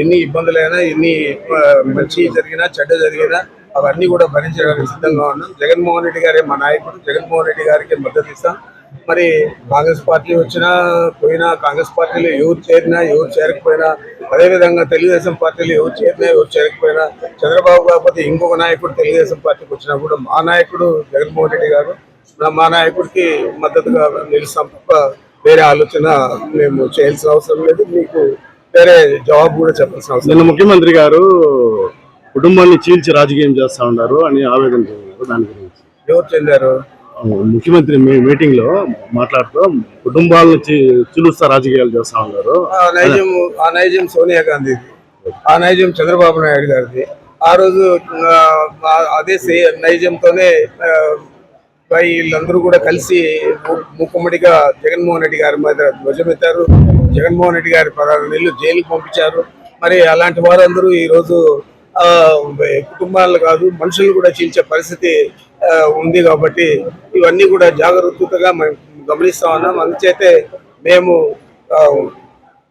ఎన్ని ఇబ్బందులైనా ఎన్ని మంచి జరిగినా చెడ్డ జరిగినా అవన్నీ కూడా భరించడానికి సిద్ధంగా ఉన్నాం. జగన్మోహన్ రెడ్డి గారే మా నాయకుడు. జగన్మోహన్ రెడ్డి గారికి మద్దతు ఇస్తాం. మరి కాంగ్రెస్ పార్టీ వచ్చినా పోయినా, కాంగ్రెస్ పార్టీలో ఎవరు చేరినా ఎవరు చేరకపోయినా, అదేవిధంగా తెలుగుదేశం పార్టీలో ఎవరు చేరినా ఎవరు చేరకపోయినా, చంద్రబాబు కాకపోతే ఇంకొక నాయకుడు తెలుగుదేశం పార్టీకి వచ్చినా కూడా మా నాయకుడు జగన్మోహన్ రెడ్డి గారు, మా నాయకుడికి మద్దతుగా నిలుస్తాం తప్ప వేరే ఆలోచన మేము చేయాల్సిన అవసరం లేదు. మీకు వేరే జవాబు కూడా చెప్పాల్సిన అవసరం. నిన్న ముఖ్యమంత్రి గారు కుటుంబాన్ని చీల్చి రాజకీయం చేస్తా ఉన్నారు అని ఆవేదన చెందారు. దాని గురించి ఎవరు చెందారు? ముఖ్యమంత్రి మీటింగ్ లో మాట్లాడుతూ కుటుంబాలను చీలుస్తా రాజకీయాలు చేస్తా ఉన్నారు. ఆ నైజం సోనియా గాంధీది, ఆ నైజం చంద్రబాబు నాయుడు గారిది. ఆ రోజు అదే నైజంతోనే వీళ్ళందరూ కూడా కలిసి ముక్కుమ్మడిగా జగన్మోహన్ రెడ్డి గారి మీద ధ్వజమెత్తారు. జగన్మోహన్ రెడ్డి గారి 16 నెలలు జైలుకు పంపించారు. మరి అలాంటి వారందరూ ఈరోజు కుటుంబాలు కాదు మనుషులు కూడా చీల్చే పరిస్థితి ఉంది. కాబట్టి ఇవన్నీ కూడా జాగ్రత్తగా మేము గమనిస్తా ఉన్నాం. అందుచేతే మేము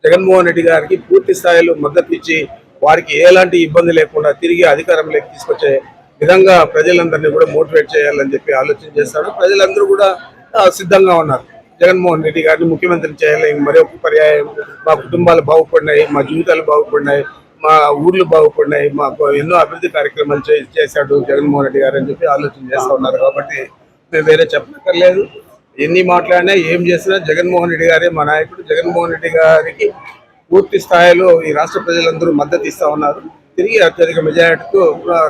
జగన్మోహన్ రెడ్డి గారికి పూర్తి స్థాయిలో మద్దతు ఇచ్చి వారికి ఎలాంటి ఇబ్బంది లేకుండా తిరిగి అధికారంలోకి తీసుకొచ్చే విధంగా ప్రజలందరినీ కూడా మోటివేట్ చేయాలని చెప్పి ఆలోచన చేస్తాడు. ప్రజలందరూ కూడా సిద్ధంగా ఉన్నారు. జగన్మోహన్ రెడ్డి గారిని ముఖ్యమంత్రి చేయాలి, మరొక పర్యాయం మా కుటుంబాలు బాగుపడినాయి, మా జీవితాలు బాగుపడినాయి, మా ఊర్లు బాగుపడినాయి, మాకు ఎన్నో అభివృద్ధి కార్యక్రమాలు చేశాడు జగన్మోహన్ రెడ్డి గారు అని చెప్పి ఆలోచన చేస్తూ ఉన్నారు. కాబట్టి మేము వేరే చెప్పక్కర్లేదు. ఎన్ని మాట్లాడినా ఏం చేసినా జగన్మోహన్ రెడ్డి గారే మా నాయకుడు. జగన్మోహన్ రెడ్డి గారికి పూర్తి స్థాయిలో ఈ రాష్ట్ర ప్రజలందరూ మద్దతు ఇస్తా ఉన్నారు. తిరిగి అత్యధిక మెజారిటీతో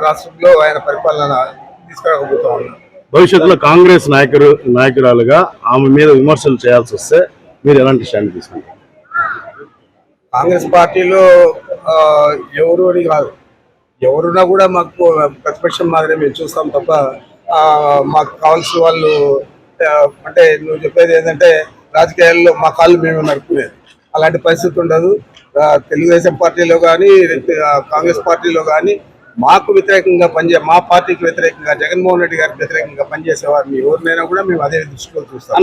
రాష్ట్రంలో ఆయన పరిపాలన తీసుకురాకపోతా ఉన్నారు. భవిష్యత్తులో కాంగ్రెస్ నాయకురాలుగా ఆమె మీద విమర్శలు చేయాల్సి వస్తే మీరు ఎలాంటి స్టాండ్ తీసుకుంటారు? కాంగ్రెస్ పార్టీలో ఎవరు అని కాదు, ఎవరున్నా కూడా మాకు ప్రతిపక్షం మాదిరి మేము చూస్తాం తప్ప మాకు కావాల్సిన వాళ్ళు అంటే నువ్వు చెప్పేది ఏంటంటే రాజకీయాల్లో మా కాళ్ళు మేము నడుపుకునేది అలాంటి పరిస్థితి ఉండదు. తెలుగుదేశం పార్టీలో కానీ కాంగ్రెస్ పార్టీలో కానీ మాకు వ్యతిరేకంగా మా పార్టీకి వ్యతిరేకంగా జగన్మోహన్ రెడ్డి గారికి వ్యతిరేకంగా పనిచేసే వారిని ఎవరినైనా కూడా మేము అదే దృష్టిలో చూస్తాం.